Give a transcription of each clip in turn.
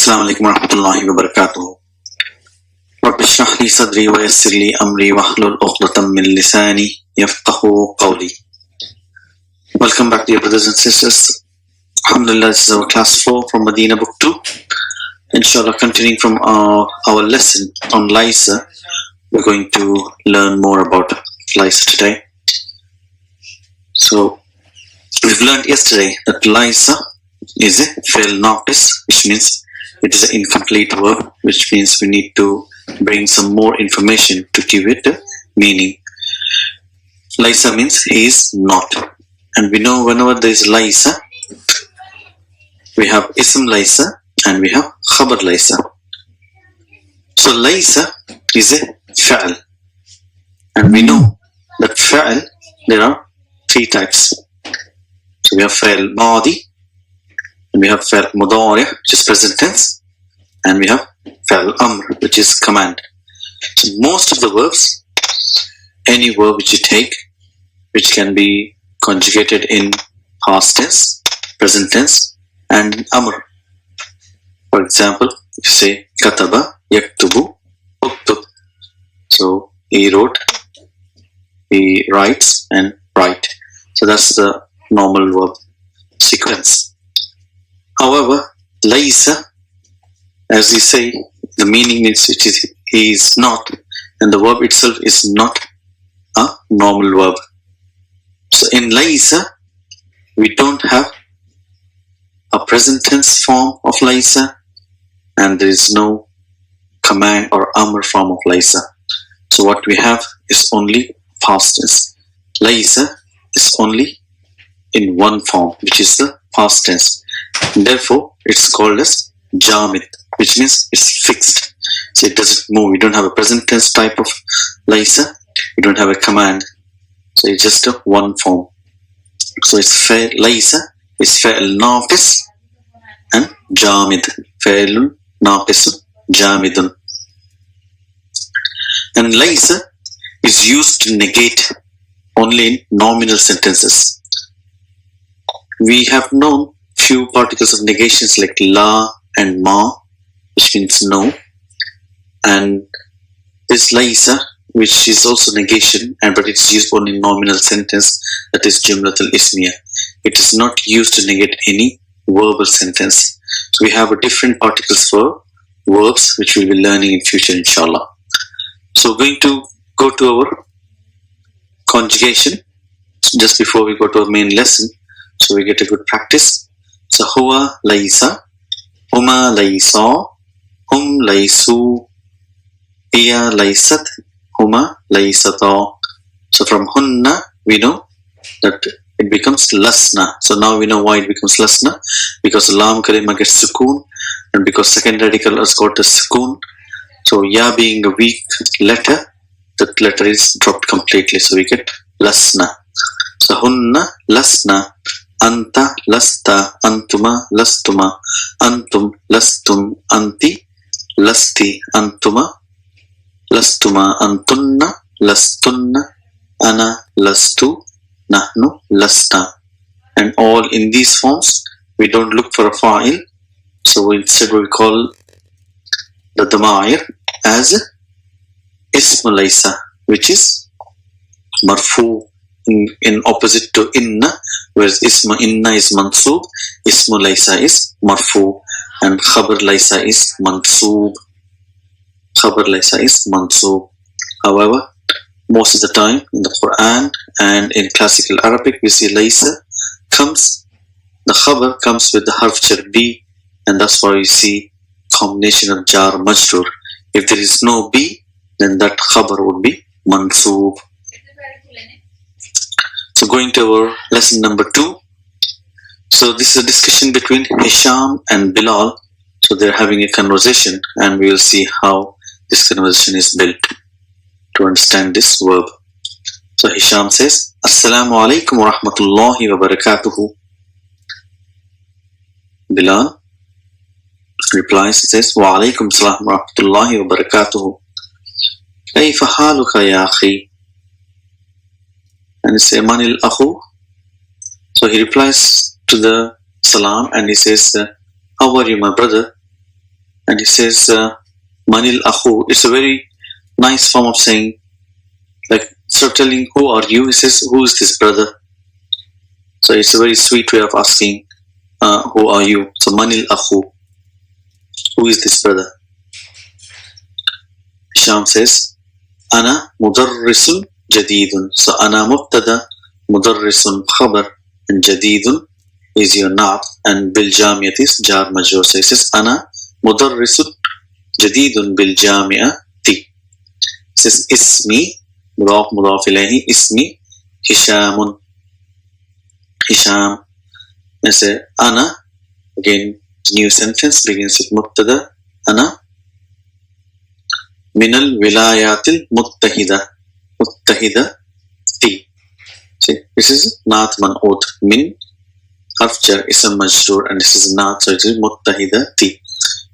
Assalamu alaikum warahmatullahi wabarakatuh. Rabbi shrah li sadri wa yassir li amri wahlul 'uqdatam min lisani yafqahu qawli. Welcome back, dear brothers and sisters. Alhamdulillah, this is our class 4 from Madinah Book 2. Inshallah, continuing from our lesson on laysa, we're going to learn more about laysa today. So, we've learned yesterday that laysa is a fi'l naqis, which means it is an incomplete verb, which means we need to bring some more information to give it a meaning. Laysa means he is not. And we know whenever there is laysa, we have ism laysa and we have khabar laysa. So laysa is a fa'al. And we know that fa'al, there are three types. So we have fa'al madi, and we have fa'al mudari, which is present tense, and we have fa'al amr, which is command. So most of the verbs, any verb which you take, which can be conjugated in past tense, present tense, and amr. For example, if you say kataba yaktubu uktub, so he wrote, he writes, and write. So that's the normal verb sequence. However, laysa, as we say, the meaning means he is not, and the verb itself is not a normal verb. So in laysa, we don't have a present tense form of laysa, and there is no command or amr form of laysa. So what we have is only past tense. Laysa is only in one form, which is the past tense. Therefore, it's called as jamid, which means it's fixed. So it doesn't move. We don't have a present tense type of laysa. We don't have a command. So it's just a one form. So it's laysa is fa'il naqis and jamid. Fa'ilun naqisun jamidun. And laysa is used to negate only in nominal sentences. We have known few particles of negations like la and ma, which means no, and this laysa, which is also negation, but it's used only in nominal sentence, that is jumlatul ismiya. It is not used to negate any verbal sentence. So we have a different particles for verbs, which we'll be learning in future, inshallah. So we're going to go to our conjugation just before we go to our main lesson, so we get a good practice. So huwa laysa, huma laysa, hum laysu, hiya laysat, huma laysata. So from hunna we know that it becomes lasna. So now we know why it becomes lasna, because lam kalima gets sukoon, and because second radical has got a sukoon. So ya being a weak letter, that letter is dropped completely, so we get lasna. So hunna lasna, anta lasta, antuma lastuma, antum lastum, anti lasti, antuma lastuma, antunna lastunna, ana lastu, nahnu lasta. And all in these forms, we don't look for a fa'il, so instead we call the dama'ir as ism laysa, which is marfu, in opposite to inna, whereas isma inna is mansoob, ismu laysa is marfu, and khabar laysa is mansoob. Khabar laysa is mansoob. However, most of the time in the Quran and in classical Arabic, we see laysa comes, the khabar comes with the harf jar b, and that's why we see combination of jar majrur. If there is no b, then that khabar would be mansoob. So going to our lesson number 2. So this is a discussion between Hisham and Bilal. So they're having a conversation, and we will see how this conversation is built to understand this verb. So Hisham says, Assalamu alaikum wa rahmatullahi wa barakatuhu. Bilal replies, he says, Wa alaikum salam wa rahmatullahi wa barakatuhu. Kayfa haluka ya akhi? And he says, Manil akhu. So he replies to the salam and he says, how are you, my brother? And he says, Manil Akhu. It's a very nice form of saying, like, so telling, who are you? He says, who is this brother? So it's a very sweet way of asking, who are you? So Manil Akhu. Who is this brother? Hisham says, Ana mudarrisun jadidun. So Ana mubtada, mudarrisun khabar, and jadidun is your naat, and bil jamiyat is jar majrur. So he says, Ana mudarrisun jadidun bil jamiyati. Says ismi mudaf mudaf ilayhi, ismi Hishamun. Hisham. I say Ana, again new sentence begins with mubtada, Ana min al wilayatil muttahida, muttahida ti. See, this is naat man'ut, min harf jar ism majrur, and this is naat, so it is muttahida ti.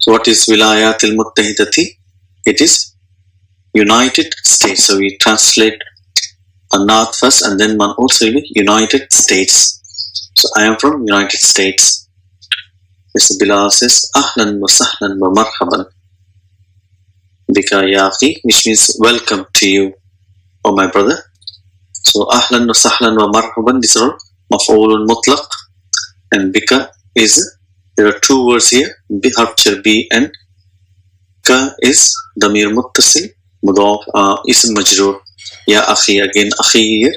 So what is wilayatil muttahida ti? It is United States. So we translate a naat first and then man'ut, so it will be United States. So I am from United States. Mr. Bilal says, Ahlan wa sahlan wa marhaban bika ya akhi, which means welcome to you, oh my brother. So Ahlan wa sahlan wa marhaban, these are maf'ulun mutlaq, and bika is, there are two words here, harf jar bi, and ka is damir muttasil mudaf ism majrur. Ya akhi, again akhi here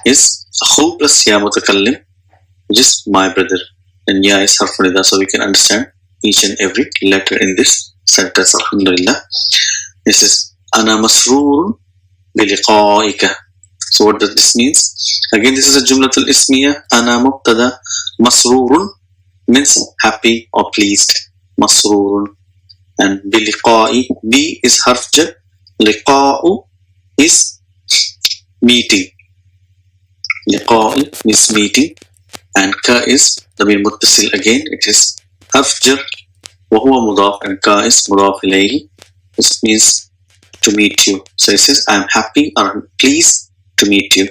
is akhu plus ya mutakallim, which is my brother, and ya is harf nida, so we can understand each and every letter in this sentence. Alhamdulillah. This is Ana masroorun biliqa'ika. So what does this mean? Again, this is a jumlatul ismiya. Ana mubtada, masroorun means happy or pleased. Masroorun. And biliqa'i, bi is harf jar, liqa'u is meeting. Liqa'i means meeting, and ka is damir muttasil, again it is harf jar wa huwa mudaf, and ka is mudaf ilayhi. This means to meet you. So it says, I am happy or I'm pleased to meet you.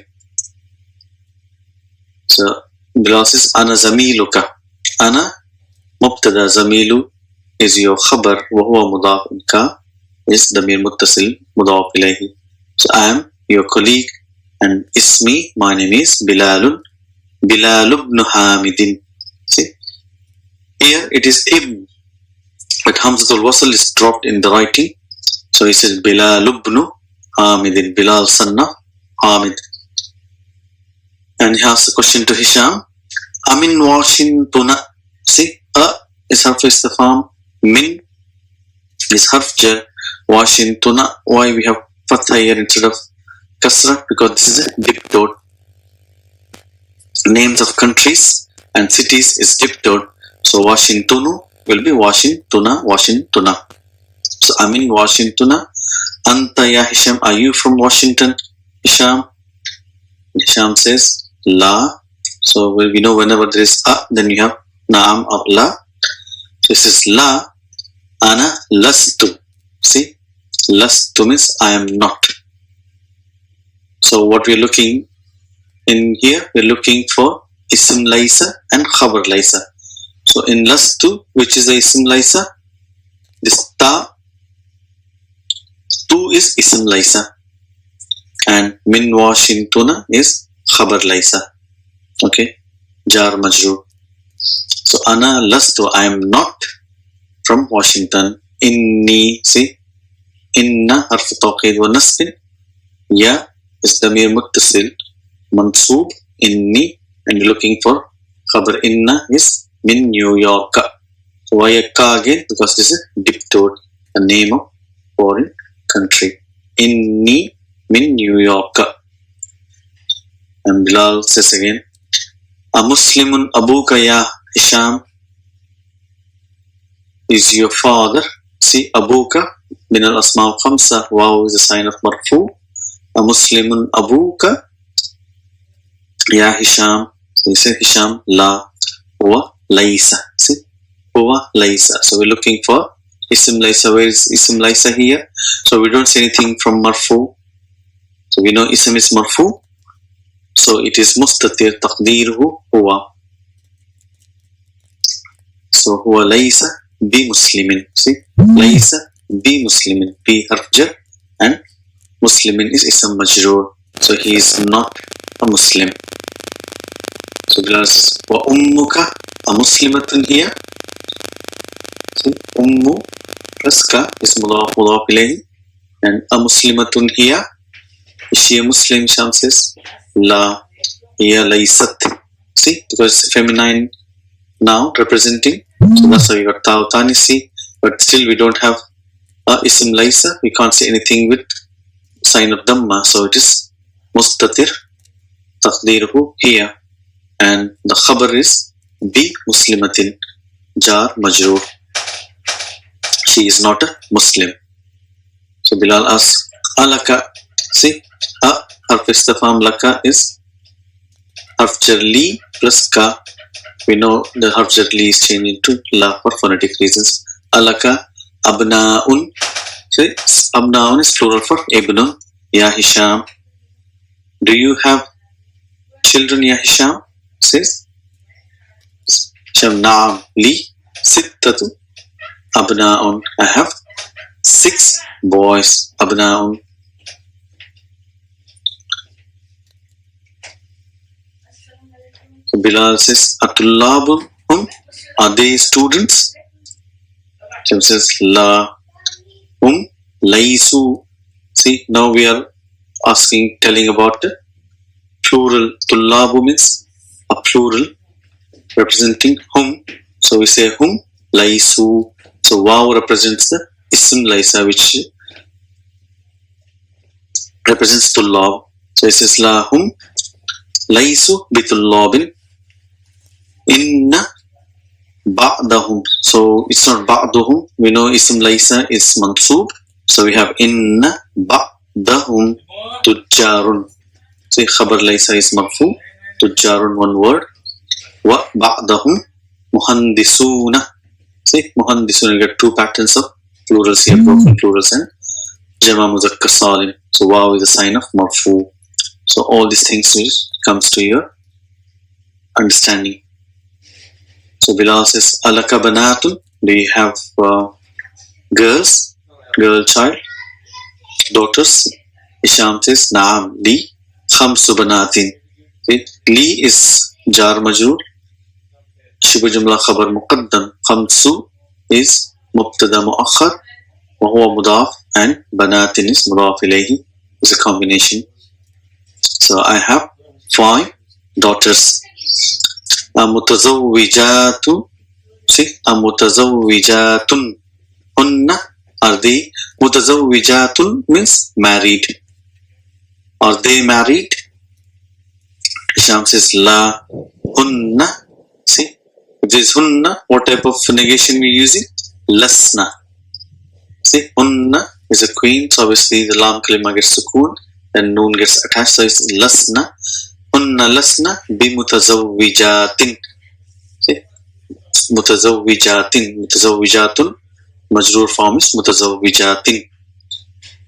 So Bilal says, Ana zamiluka. Ana mubtada, zamilu is your khabar, wa huwa mudaf, and ka is damir muttasil mudaf ilayhi. So I am your colleague, and ismi, my name is Bilalun, Bilal ibn Hamidin. See, here it is ibn, but Hamzatul Wasl is dropped in the writing. So he says Bilal ibn Hamidin, Bilal son of Hamid. And he asks a question to Hisham. Amin Washington. See, is harf istifham, min is harf jar, Washington. Why we have fatha here instead of kasra? Because this is a diptode. Names of countries and cities is diptode. So Washingtonu will be Washingtona, Washingtona. So I'm in Washingtona. Anta ya Hisham, are you from Washington? Hisham. Hisham says La. So we know whenever there is a, then you have naam or la. So this is La. Ana lastu. See, lastu means I am not. So what we're looking in here, we're looking for ism laysa and khabar laysa. So in lastu, which is the ism laysa, this ta, tu is ism laysa, and min Washingtona is khabar laysa. Okay, jar majrur. So ana lastu, I am not from Washington. Inni, see, inna harf tawqid wa nasbin, ya is damir muttasil mansoob, inni, and looking for khabar inna is min New York. So why a ka again? Because this is diptode, the name of foreign country. Inni min New York. And Bilal says again, a Muslimun abuka ya Hisham, is your father. See, abuka min al asma khamsa, wow is a sign of marfu. A Muslimun abuka ya Hisham. So you say Hisham la huwa laysa. See, huwa laysa. So we're looking for ism laysa. Where is ism laysa here? So we don't say anything from marfu. So we know ism is marfu. So it is mustatir taqdeeruhu huwa. So huwa laysa bi muslimin. See, laysa bi muslimin. Bi harf jar and muslimin is ism majroor. So he is not a Muslim. So Bilal says, wa ummuka a muslimatun here. See, ummu plus ka is mudaf ilayhi. And a muslimatun here. Is she a Muslim? Sham says, la, hiya laysat. See, because feminine noun representing. So that's why we got ta tanisi. But still we don't have a ism laysa. We can't say anything with sign of dhamma. So it is mustatir. Taqdeeruhu here. And the khabar is bi muslimatin. Jar majroor. She is not a Muslim. So Bilal asks, alaka. See, harf istifham laka is harf jar li plus ka. We know the harf jar li is changed into la for phonetic reasons. Alaka abnaun. See, abnaun is plural for ibnun. Ya Hisham. Do you have children, Ya Hisham? Says Hisham, naam li sittatu abnaun. I have 6 boys. Abnaun. So Bilal says, Atullabun hum? Are they students? Hisham says, la hum laysu. See, now we are telling about the plural. Tullabu means a plural representing hum. So we say hum laysu. So waw represents the ism laysa, which represents tullab. So it says la hum laysu bitullabin inna ba'dahum. So it's not ba'dahum. We know ism laysa is mansub. So we have inna ba'dahum tujjarun. See, khabar laysa is marfu. Tujjarun, one word. Wa ba'dahum muhandisuna. See, muhandisuna, you get 2 patterns of plurals here, broken plurals and jama muzakkar salim. So waw is a sign of marfu. So all these things comes to your understanding. So Bilal says, alaka banatun. Do you have girls? Girl child? Daughters? Hisham says, naam li khamsu banatin. Li is jar majroor. Shibh jumla khabar muqaddam. Khamsu is mubtada muakhar. Wa huwa mudaf. And banatin is mudaf ilayhi. Is a combination. So I have 5 daughters. Mutazawwijatu. See, mutazawwijatun. Hunna, are they? Mutazawwijatun means married. Are they married? Hisham says, la hunna. See, if there is hunna, what type of negation we are using? Lasna. See, hunna is a queen, so obviously the lam kalima gets sukoon, and noon gets attached, so it's lasna. Hunna lasna bi mutazawwijatin. See, mutazawwijatin. Mutazawwijatun. Majroor form is mutazawwijatin.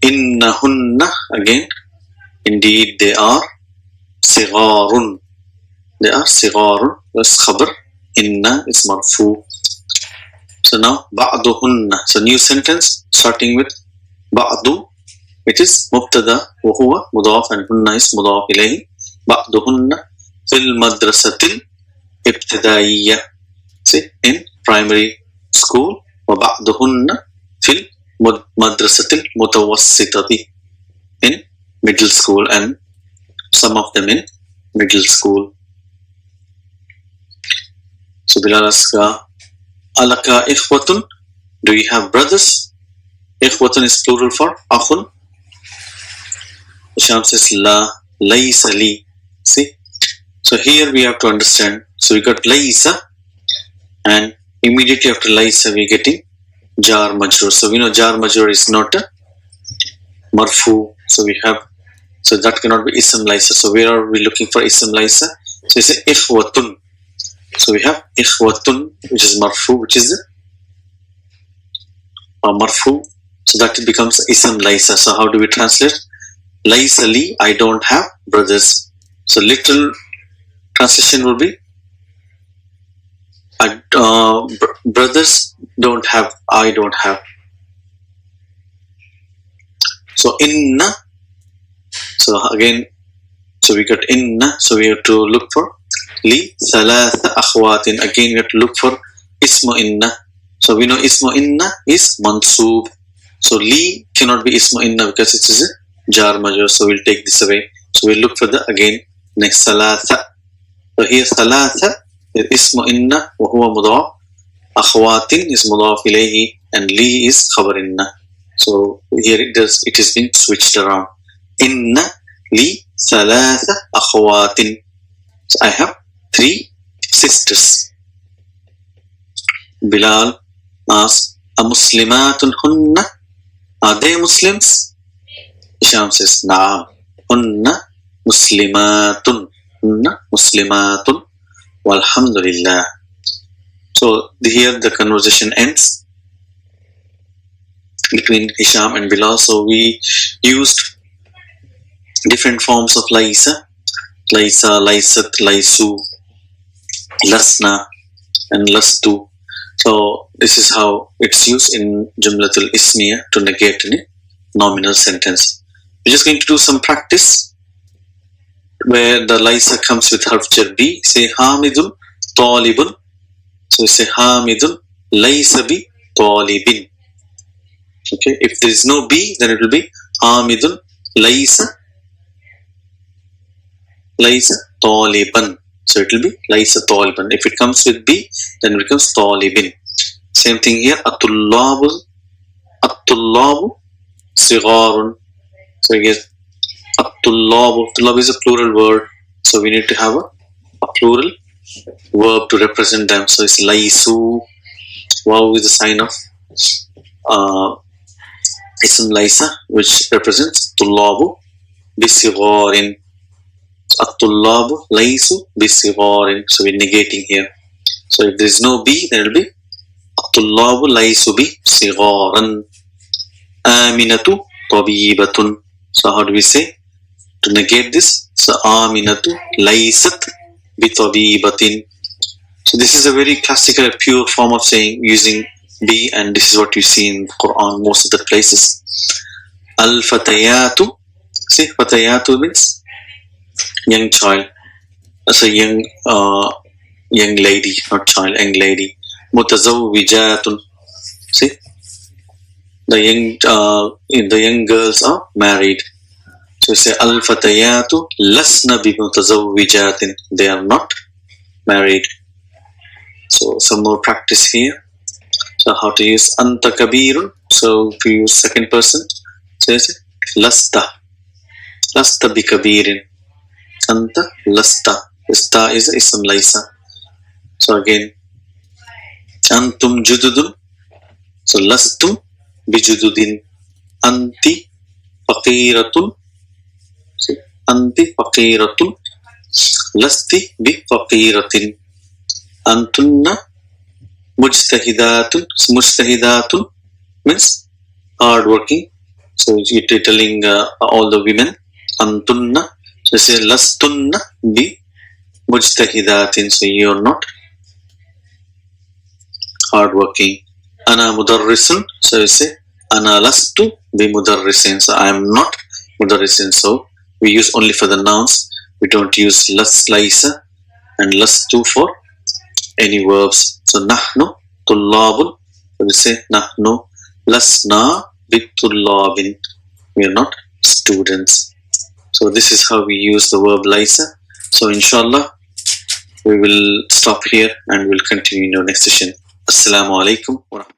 Inna hunna, again, indeed they are sigharun. They are sigharun. That's khabar. Inna is marfu. So now ba'duhunna. So new sentence starting with ba'du. It is mubtada wa huwa mudaf and hunna is mudaf ilayhi. Ba'duhunna fil madrasatil ibtidaiyya. See, in primary school. Wa ba'duhunna fil madrasatil mutawassitati. In middle school, and some of them in middle school. So Bilal asks, alaka ikhwatun. Do you have brothers? Ikhwatun is plural for akhun. Hisham says, la laysa li. See, so here we have to understand. So we got laysa, and immediately after laysa we are getting jar majroor. So we know jar majroor is not a marfu. So we have, so that cannot be ism laysa. So where are we looking for ism laysa? So we say ikhwatun. So we have ikhwatun, which is marfu, which is marfu. So that becomes ism laysa. So how do we translate? Laysa li, I don't have brothers. So literal translation would be brothers don't have, I don't have. So inna, so again, so we got inna, so we have to look for li thalatha akhwatin. Again we have to look for ismu inna. So we know ismu inna is mansoob. So li cannot be ismu inna because it is a jar majrur. So we'll take this away. So we'll look for the again next thalatha. So here thalatha is ismu inna wa huwa mudaf. Akhwatin is mudaf ilayhi and li is khabar inna. So here it is being switched around. Inna li thalatha akhwatin. So I have 3 sisters. Bilal asks, a muslimatun hunna? Are they Muslims? Hisham says, Naam. Hunna muslimatun. Hunna muslimatun. Walhamdulillah. So here the conversation ends between Hisham and Bilal. So we used different forms of laysa, laysat, laysu, lasna, and lastu. So this is how it's used in Jumlatul Ismiya to negate any nominal sentence. We're just going to do some practice where the laysa comes with harf jar bi. Say Hamidun talibun. So we say Hamidun laysa bi talibin. Okay, if there is no B, then it will be Hamidun laysa taliban. So it will be laysa taliban. If it comes with B, then it becomes talibin. Same thing here. At-tullabu sigarun. So again, at-tullabu. Tullab is a plural word. So we need to have a plural verb to represent them. So it's laysu. Waw is the sign of ism laysa, which represents tullabu bisigarin. At-tullabu laysu bisigarin. So we're negating here. So if there is no B, then it will be at-tullabu laysu bisigaran. Aminatu tabibatun. So how do we say to negate this? So Aminatu laysat bitabibatin. So this is a very classical, pure form of saying using B, and this is what you see in the Quran most of the places. Al-fatayatu. See, fatayatu means young child. That's a young lady, not child, young lady. Mutazawwijatun. See, the young girls are married. So we say al-fatayatu lasna bi mutazawwijatin. They are not married. So some more practice here. So how to use anta kabirun. So if you use second person, so say lasta bi kabirin. Anta lasta. Ista is ism laysa. So again, antum jududun. So lastum bi jududin. Anti faqiratun. See, anti faqiratun. Lasti bi faqiratin. Antunna mujtahidatun. Mujtahidatun means hardworking. So you're telling all the women. Antunna. So say lastunna bi mujtahidatin. So you're not hardworking. Ana mudarrisun. So you say ana lastu bi mudarrisin. So I am not mudarrisin. So we use only for the nouns. We don't use laysa and lastu for any verbs. So nahnu tullabun. So we say nahnu lasna bitullabin. We are not students. So this is how we use the verb laysa. So inshallah we will stop here and we'll continue in our next session. Assalamu alaikum wa rahmatullahi.